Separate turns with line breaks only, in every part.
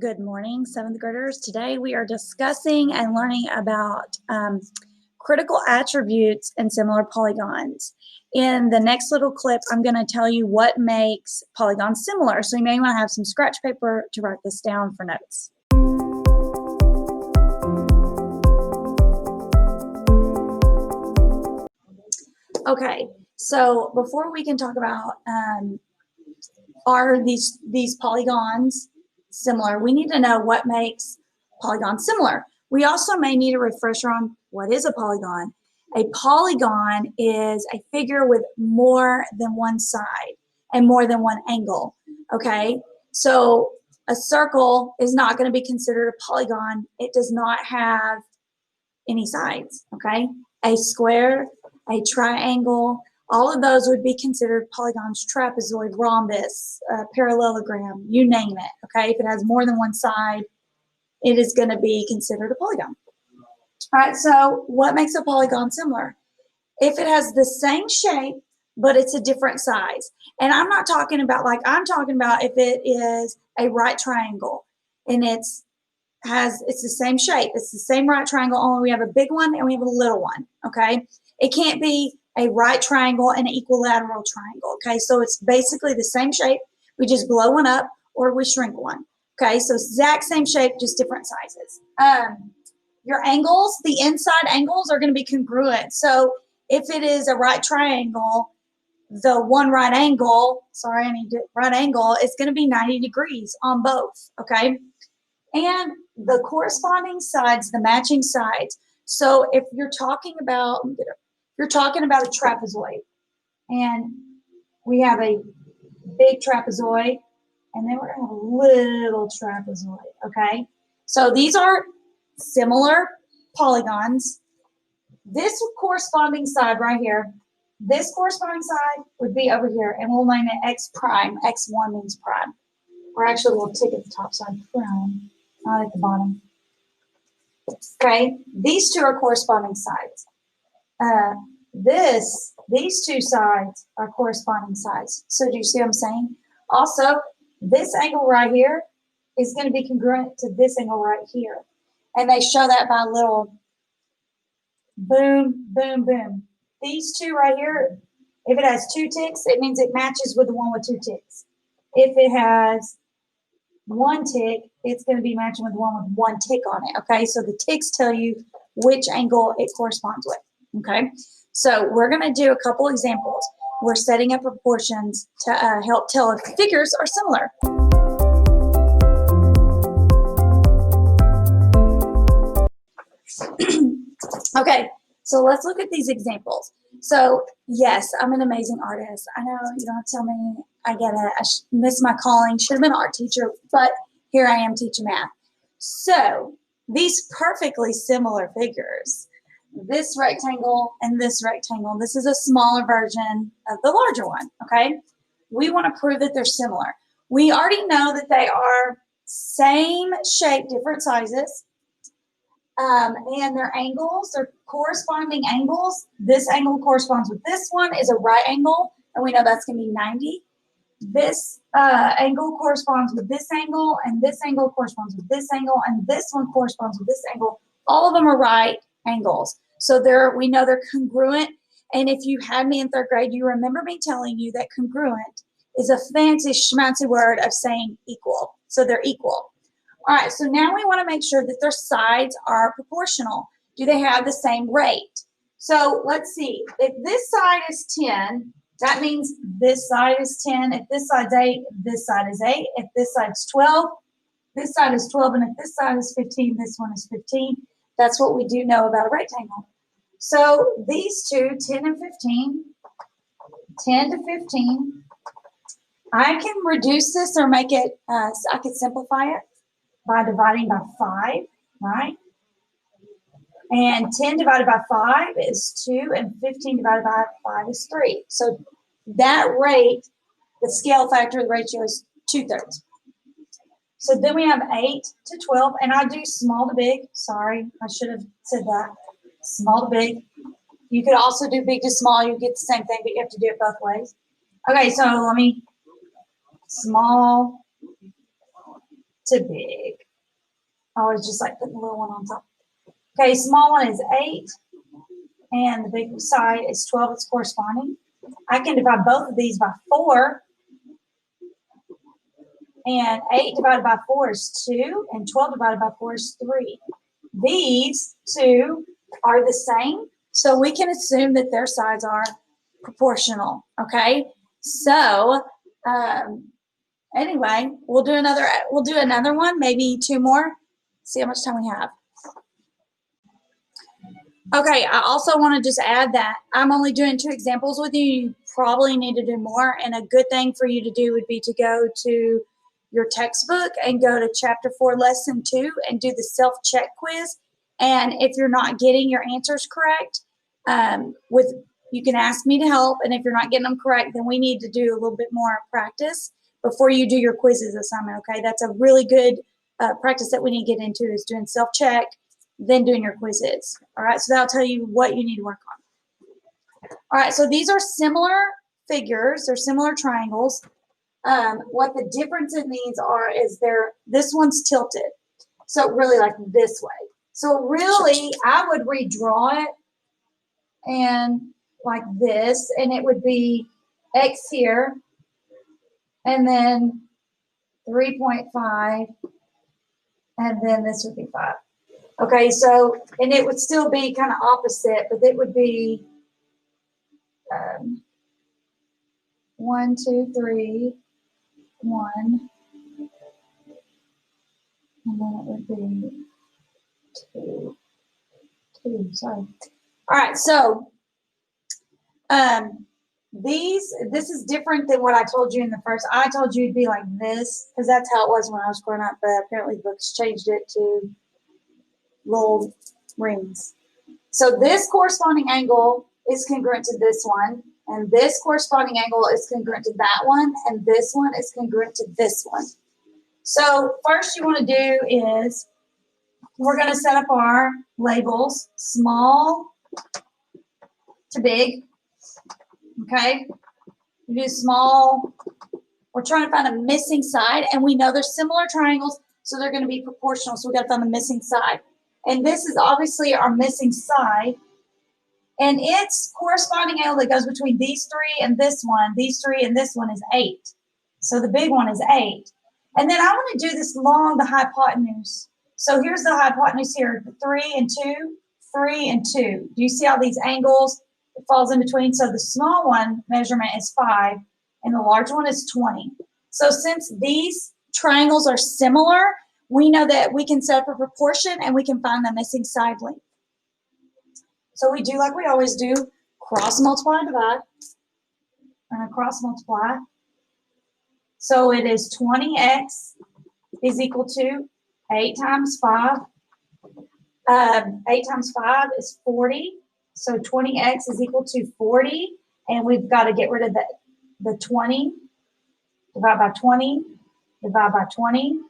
Good morning, seventh graders. Today we are discussing and learning about critical attributes and similar polygons. In the next little clip, I'm going to tell you what makes polygons similar. So you may want to have some scratch paper to write this down for notes. Okay, so before we can talk about are these polygons similar, we need to know what makes polygons similar. We also may need a refresher on what is a polygon. A polygon is a figure with more than one side and more than one angle, okay? So a circle is not going to be considered a polygon. It does not have any sides, okay? A square, a triangle, all of those would be considered polygons, trapezoid, rhombus, parallelogram, you name it, okay? If it has more than one side, it is going to be considered a polygon. All right, so what makes a polygon similar? If it has the same shape, but it's a different size. And I'm not talking about I'm talking about if it is a right triangle and it's the same shape. It's the same right triangle, only we have a big one and we have a little one, okay? It can't be a right triangle and an equilateral triangle, okay? So it's basically the same shape. We just blow one up or we shrink one, okay? So exact same shape, just different sizes. Your angles, the inside angles are going to be congruent. So if it is a right triangle, the one right angle, right angle is going to be 90 degrees on both, okay? And the corresponding sides, the matching sides. So if you're talking about, a trapezoid, and we have a big trapezoid, and then we're going to have a little trapezoid, okay? So these are similar polygons. This corresponding side right here, this corresponding side would be over here, and we'll name it X prime. X1 means prime. Or actually, we'll tick at the top side, prime, not at the bottom. Okay, these two are corresponding sides. These two sides are corresponding sides. So do you see what I'm saying? Also, this angle right here is going to be congruent to this angle right here. And they show that by a little boom, boom, boom. These two right here, if it has two ticks, it means it matches with the one with two ticks. If it has one tick, it's going to be matching with the one with one tick on it, okay? So the ticks tell you which angle it corresponds with, okay? So we're going to do a couple examples. We're setting up proportions to help tell if figures are similar. Okay, so let's look at these examples. So yes, I'm an amazing artist. I know you don't have to tell me, I get it. I missed my calling, should have been an art teacher, but here I am teaching math. So these perfectly similar figures, this rectangle and this rectangle, this is a smaller version of the larger one, okay? We want to prove that they're similar. We already know that they are same shape, different sizes. And their angles, their corresponding angles, this angle corresponds with this one is a right angle, and we know that's going to be 90. This angle corresponds with this angle, and this angle corresponds with this angle, and this one corresponds with this angle. All of them are right angles. So we know they're congruent, and if you had me in third grade, you remember me telling you that congruent is a fancy schmancy word of saying equal. So they're equal. All right, so now we want to make sure that their sides are proportional. Do they have the same rate? So let's see. If this side is 10, that means this side is 10. If this side's 8, this side is 8. If this side's 12, this side is 12. And if this side is 15, this one is 15. That's what we do know about a rectangle. So these two, 10 and 15, 10 to 15, I can reduce this or make it, I could simplify it by dividing by 5, right? And 10 divided by 5 is 2, and 15 divided by 5 is 3. So that rate, the scale factor of the ratio is 2/3. So then we have 8 to 12, and I do small to big. Sorry, I should have said that. Small to big. You could also do big to small. You get the same thing, but you have to do it both ways. Okay, so let me, small to big. I always just like putting the little one on top. Okay, small one is 8, and the big side is 12. It's corresponding. I can divide both of these by 4, and 8 divided by 4 is 2, and 12 divided by 4 is 3. These two are the same, so we can assume that their sides are proportional, okay? So, anyway, we'll do another one, maybe 2 more, see how much time we have. Okay, I also want to just add that I'm only doing 2 examples with you. You probably need to do more, and a good thing for you to do would be to go to your textbook and go to chapter 4, lesson 2, and do the self-check quiz. And if you're not getting your answers correct, you can ask me to help, and if you're not getting them correct, then we need to do a little bit more practice before you do your quizzes assignment, okay? That's a really good practice that we need to get into, is doing self-check, then doing your quizzes. All right, so that'll tell you what you need to work on. All right, so these are similar figures. They're similar triangles. What the difference in these are is this one's tilted. So really like this way. So really, I would redraw it and like this, and it would be X here, and then 3.5, and then this would be 5. Okay, so, and it would still be kind of opposite, but it would be 1, 2, 3, 1, and then it would be 2, sorry. All right, so this is different than what I told you in the first. I told you it'd be like this, because that's how it was when I was growing up, but apparently the books changed it to little rings. So this corresponding angle is congruent to this one, and this corresponding angle is congruent to that one, and this one is congruent to this one. So first you want to do is we're going to set up our labels, small to big. Okay, we do small. We're trying to find a missing side, and we know they're similar triangles, so they're going to be proportional. So we got to find the missing side. And this is obviously our missing side. And its corresponding angle that goes between these 3 and this one, these 3 and this one is 8. So the big one is 8. And then I want to do this along the hypotenuse. So here's the hypotenuse here, 3 and 2, 3 and 2. Do you see all these angles? It falls in between. So the small one measurement is 5, and the large one is 20. So since these triangles are similar, we know that we can set up a proportion and we can find the missing side length. So we do like we always do, cross multiply and divide. We're going to cross multiply. So it is 20x is equal to 8 times 5. 8 times 5 is 40. So 20x is equal to 40. And we've got to get rid of the 20. Divide by 20. Divide by 20.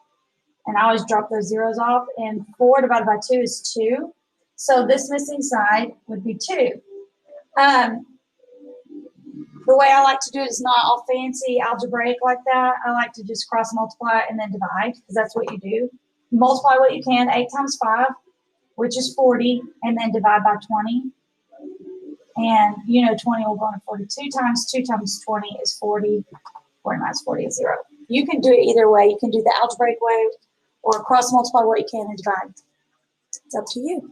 And I always drop those zeros off. And 4 divided by 2 is 2. So this missing side would be 2. The way I like to do it is not all fancy algebraic like that. I like to just cross multiply and then divide, because that's what you do. Multiply what you can, 8 times 5, which is 40, and then divide by 20. And you know 20 will go into 42 times 2 times 20 is 40. 40 minus 40 is 0. You can do it either way. You can do the algebraic way or cross multiply what you can and divide. It's up to you.